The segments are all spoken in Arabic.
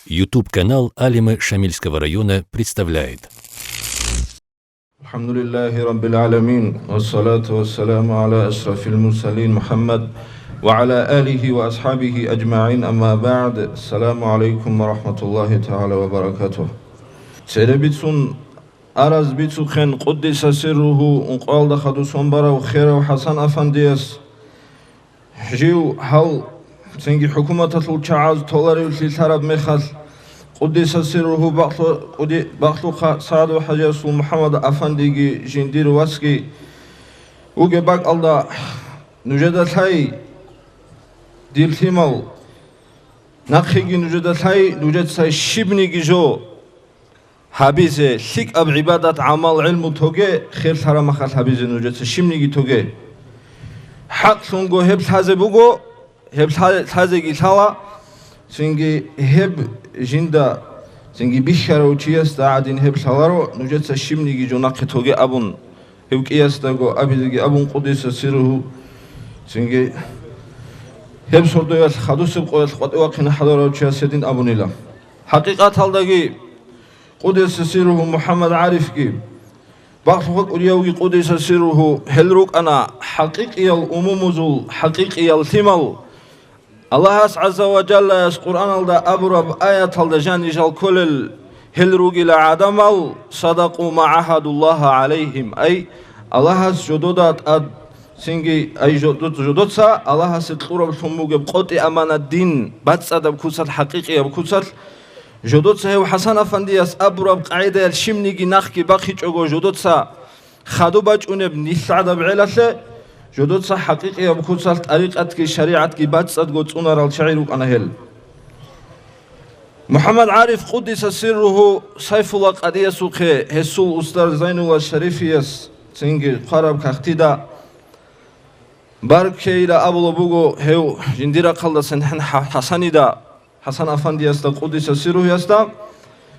YouTube-канал Алимы Шамильского района представляет. Алхамдулиллахи Раббил Алямин, вассалату вассаламу аля ашрафил мурсалин Мухаммад, ва аля алихи ва асхабихи аджмаин, амма ба'д. Ассаламу алейкум ва рахматуллахи та'аля ва баракатух. Церебицун араз бицухен Қуддиса сирруху унқалда хадусон барав херав Хасан Афандияс жив хал ценги хукумататлу чааз толаривли тараб мехал Қуддиса сирруху бахлуха Сааду Хаджи Расул Мухаммад Афандиги жиндир васки уге бак алда нужедатлай дилтимал нақхиги нужедатлай нужетсай шибниги жо حبيزه ثق اب عبادات عمل علم توجه خير ثرى مخال حبيزه نوجت شمنيجي توجه حق سونغو هب حازه بوغو هب حازه گي ثوا سينگي هب جندا سينگي بيشارو چياس دادين هب ثوارو نوجت شمنيجي جوناق توجه ابون هب قياس دغو ابيدگي ابون قدس سيرو سينگي هب سوردو خدوس قويل قطوا قنا حضرو چياس دين ابونيلا حقيقت حالدگي قدس سيره محمد عارف كي باخوك اولياوي قدس سيره هلروك انا حقيقي الامومزل حقيقي الثمل الله عز وجل القران الدا ابرب ايات الدا جان جال كل هلروك الى عدمل صدقوا ما عهد الله عليهم اي الله جدودات اد سينغي اي جدودسا الله سقرب ثموغ قطي امان الدين بتصدب كوسات حقيقي بكوسات جودوتسا حسن افندياس ابرب قاعده الشمنيجي نخكي باخي چوغو جودوتسا خدو باچونب نيسعد بعلاله جودوتسا حقيقي بكوسال طريقتكي شريعتكي باصدغو صونرال شعيرو قنهل محمد عارف قدس سره سيف الله قديسوخ هسول استاذ زين الله شريفياس سينغي قرب كختيدا باركيلا ابو بوغو هيو جنديرا قلدسن حسنيدا حسن Афандияс да Қуддиса сиррухияс да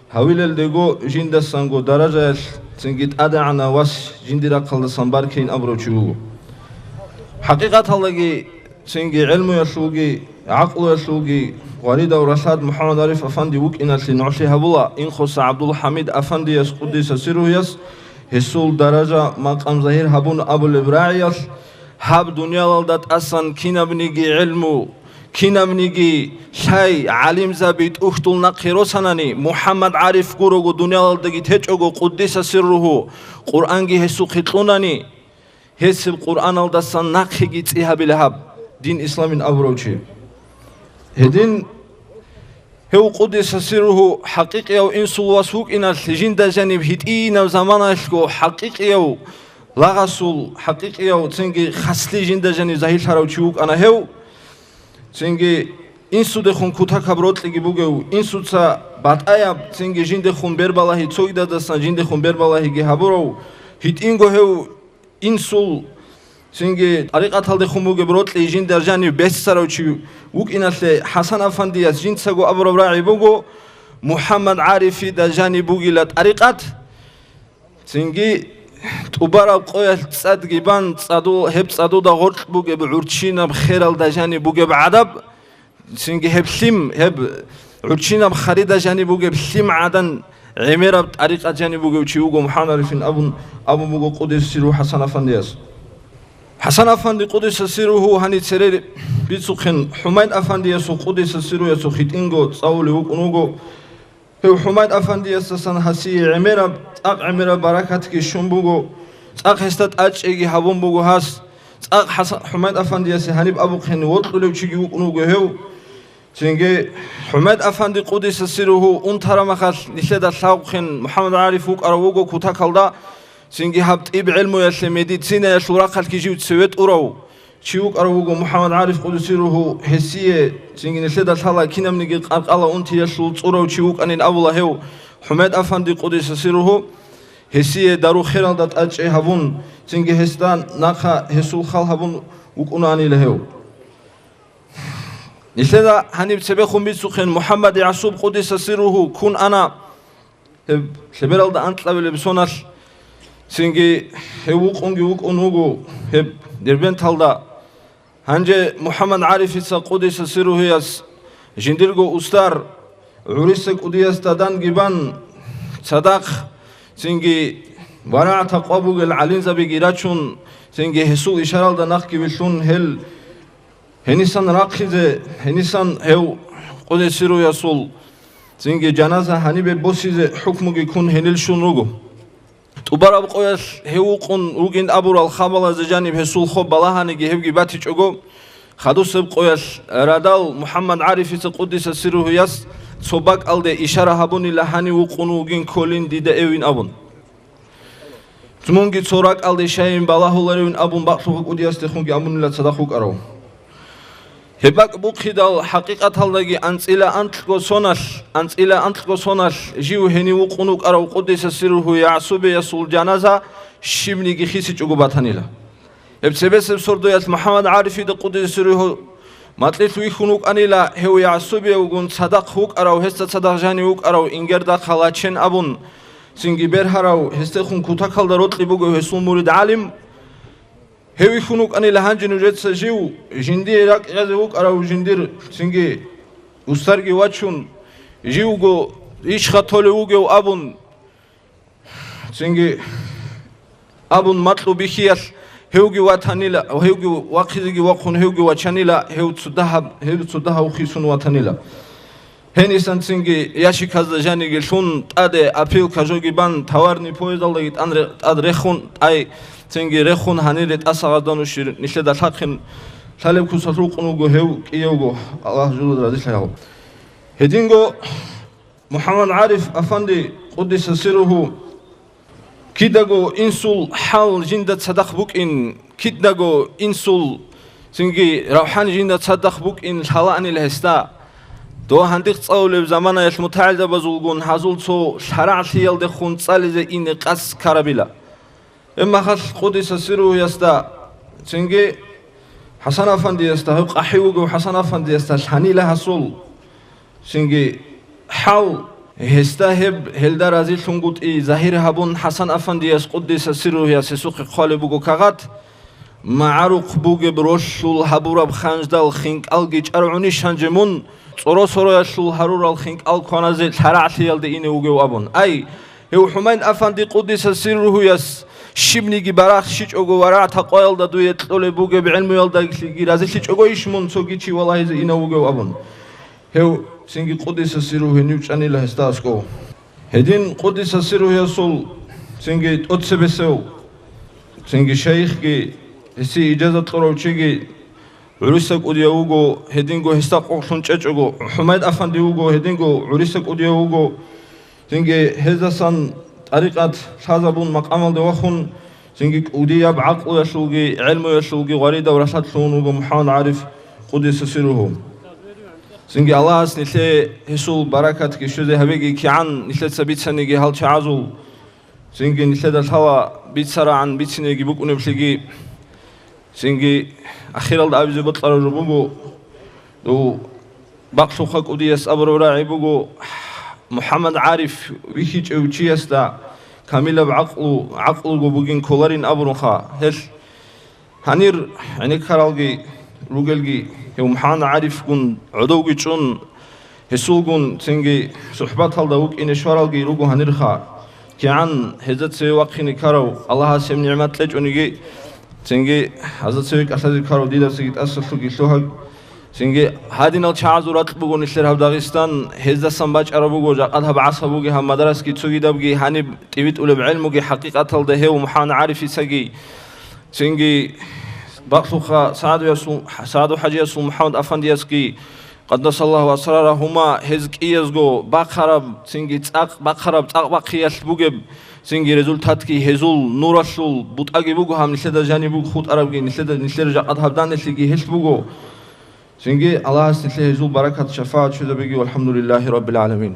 хавилел дего жиндасанго даражаял ценгит адана вас жиндира қалдасан баркейн аброчугу حقيقت аллаги ценги илму яшуги ақлу яшуги варида урасад Мухаммад Ариф Афанди укинасли нуши хабула ин хоса Абдул Хамид Афандияс Қуддиса сиррухияс хисул даража мақам захир хабун Абул Ибраияс хаб дуниялалдат асан кинабниги илму кинамниги шай алим забит ухтулна қиросанани Мухаммад Ариф гурогу дуниялалдаги течого Қуддиса сирруху Қур'анги хесу қитлунани хесиб Қур'аналдасан нақхиги цихабилхаб дин исламин аброчи хедин хеу Қуддиса сирруху хақиқияу инсул васук инал жинда жаниб хитинав заманашко хақиқияу лагасул хақиқияу ценги хасли жинда жаниб захил тараучиук ана хеу ценги инсуде хун кутакаб ротлиги бугеу инсуца батая ценги жинде хун бербалахи цойдадасан жинде хун бербалахи ги хабуров хитинго хеу инсул ценги тариқаталде хун буге ротли жинде жани бессаравчи укинале Хасан Афандияс жинцаго абуров раи буго Мухаммад Арифи да жани бугила тариқат ценги тубара qoyal წადგიბან წადო ჰებ წადო და ღორყბუგე ურჩინა ხერალ და ჟანი ბუგე ადაბ სინგი ჰებ ლიმ ჰებ ურჩინა ხარი და ჟანი ბუგე ლიმ ადან ემერა ტარიყა ჟანი ბუგე ჩი უგო მუჰანარიფინ აბუ მუგო ყუდის სირუ حسن აფანდიას حسن აფანდი ყუდის სირუჰუ ჰანი ცერე ბიცუხენ ჰუმაიდ აფანდიას ყუდის სირუიას ხიტინგო წაული უკუნუგო حماید افندیاس سان حسی عمرا اق عمرا برکت کی شنبوگو اق هستت اچگی هبون بوگو هست اق حماید افندیاس هنیب ابو خن وطلو چگی اونوگو هو چنگه حماید افندی قدس سیروه اون ترمخل نشد شاق خن محمد عارف وق اروگو کوتا کالدا چنگه هبت اب علم یاس مدیسینه یاس ورقل کی جوت سویت اورو چیوک اروگو محمد عارف قدس سیروه حسیه چنگه نشد شالا کینم نگی قالا اون تیاسول اورو چیوک انین ابولا هو حماید افندی قدس سیروه حسیه دارو خیرال دات اچ هبون چنگه هستان نخا حسول خال هبون وقونانی لهو نشد هنیب سبه خون بیسوخن محمد یعصوب قدس سیروه کن انا سبرال دا انت لبل بسونال چنگه هوقونگی وقونوگو هب دربن تالدا هنجه محمد عارف قدس سیروه یاس جندرگو استار عريسك أديس تدان جبان صدق سنجي ورع تقابل العلين زبيجيراتشون سنجي هسول إشارة دناخ كبيشون هل هنيسان راقيزة هنيسان هو قد سيرو يسول سنجي جنازة هنيبه بوسيزة حكمه يكون هنيلشون روغو تبارا بقويس هيوقون روغين أبور الخابل زجانب هسول خوب بلاهاني جهبجي باتيج أجو خدوس بقويس رادال محمد عارف قدس سيرو ياس صباك ألده إشارة هبوني لهاني وقون روغين كولين ديدا إيوين أبون تمونجي صوراك ألده شاين بلاهولاريوين أبون بقصوك قدياس تخونجي أبوني لتصدقوك أرو هباك بوخيدال حقيقة هالداجي أنسيلا أنتلقو سونال جيو هني وقونوك أرو قدس سيروه يعصوب يسول جنازة شبنيجي خيسيج أقوباتانيلا بسبب سردو ياس محمد عارفي دا قدس سيروه ماتلت ويخونوك أنيلا هو يعصوب يوغون صدق هوك أرو هستا صدق جاني هوك أرو إنجر دا خلاتشن أبون سنجي برهراو هستخون كوتاكال دا روتلي بوغو هسول مورد عالم هوي خنوك أني لهانجي نجد سجيو جندي راك غزوك أراو جندير سنجي وسترجي واتشون جيوغو إيش خطولوغو أبون سنجي أبون مطلوب بخيال هوغي واتانيلا أو هوغي واقيزي واقون هوغي واتشانيلا هو تصدها وخيسون واتانيلا هني سنجي ياشي كذا جاني جلشون أده أبيل كجوجي بان توارني بويزال لقيت أدرخون أي تنجي رخون هنيرت أسعدانو شير نشلد الحقن سالم كوساتروق نوجو هيو كيوجو الله جل رضي الله هدينجو محمد عارف أفندي قدس سيره كيداجو إنسول حال جندة صدق بوك إن كيداجو إنسول تنجي روحان جندة صدق بوك إن حلاني الهستا دو هندق تصاول بزمانه يش متعلق بزولجون هزول سو شرع سيال دخون تصالز إن قص كربلا إما خاص قدس سيره يستا تنجي حسن أفندي يستا هو قحيوجو حسن أفندي يستا حنيلة هسول تنجي حاول هستهب هلدا رازي شونغوت إي ظاهر هبون حسن أفندي يس قدس سيره يسسوق قالبوجو كغات معروق بوجي بروشول هبورا بخانجدال خينك ألجيج أرعني شانجمون صورو يشول هرور الخينك ألقانازي شرعتي يلدي إني وجو أبون أي هو حمين أفندي قدس سيره يس شبنيجي براخ شيج أجو ورع تقايل دا دوية طول بوجي بعلم يلدا يجي رازي شيج أجو إيشمون سوكي شيء والله إذا إنه وجو أبون هو سنجي قدس سيره نيوش أني له استاسكو هدين قدس سيره يسول سنجي أتسبسو سنجي شيخ جي هسي إجازة قروشيجي عريسك أوديوغو هدينغو هستاق أقصون تشجعو حميد أفنديوغو هدينغو عريسك أوديوغو سنجي هزاسان طريقة شازبون مقامل دوخون سنجي أوديا بعقل يشلوغي علم يشلوغي غريدة ورشاد شلونوغو محمد عارف قدس سيره سنجي الله نسلي هسول بركات كشوزي هبيجي كيعان نسلي سبيت سنجي هل شعازو سنجي نسلي دالهوا بيت سرا عن بيت سنجي بوك ونبشلجي سنجي أخيرا الأبيز بطلع ربوجو دو بقصو خك أوديس أبرو راعي بوجو محمد عارف ويهيج أو تشيستا كاملة بعقله بوجين كولارين أبرو خا هش هنير يعني كارالجي روجلجي هو محمد عارف كون عدوجي شون هسول كون سنجي صحبات هالدوك إن شوارالجي روجو هنير خا كيان هزت سوي وقتني كارو الله سيم نعمت لج ونيجي سنجي حضرت سويك أساسي كارو ديدا سيجت أساسو كيشلوها سنجي هادين الشعازورات بقول نشتري هبداغستان هزدا سنباج أربوجو جاقدها بعصبوجي هم مدرس كي تسوي دبجي هني تبيت أولى بعلموجي حقيقة الدهي ومحان عارف يسجي سنجي بقصوخا سعدو حجي يسول محمد أفندي يسكي قدس الله أسرارهما هزك إيزجو بقرب سنجي تأق بقرب تأق بقياس بوجب سنجي ريزولتات كي هزول نورشول بوتأجي بوجو هم نسلدا جاني بوج خود عربي نسلدا جاقد هبدان نسلجي هش بوجو سنجي الله استثنى هزول بركة شفاعة شذا بيجي والحمد لله رب العالمين.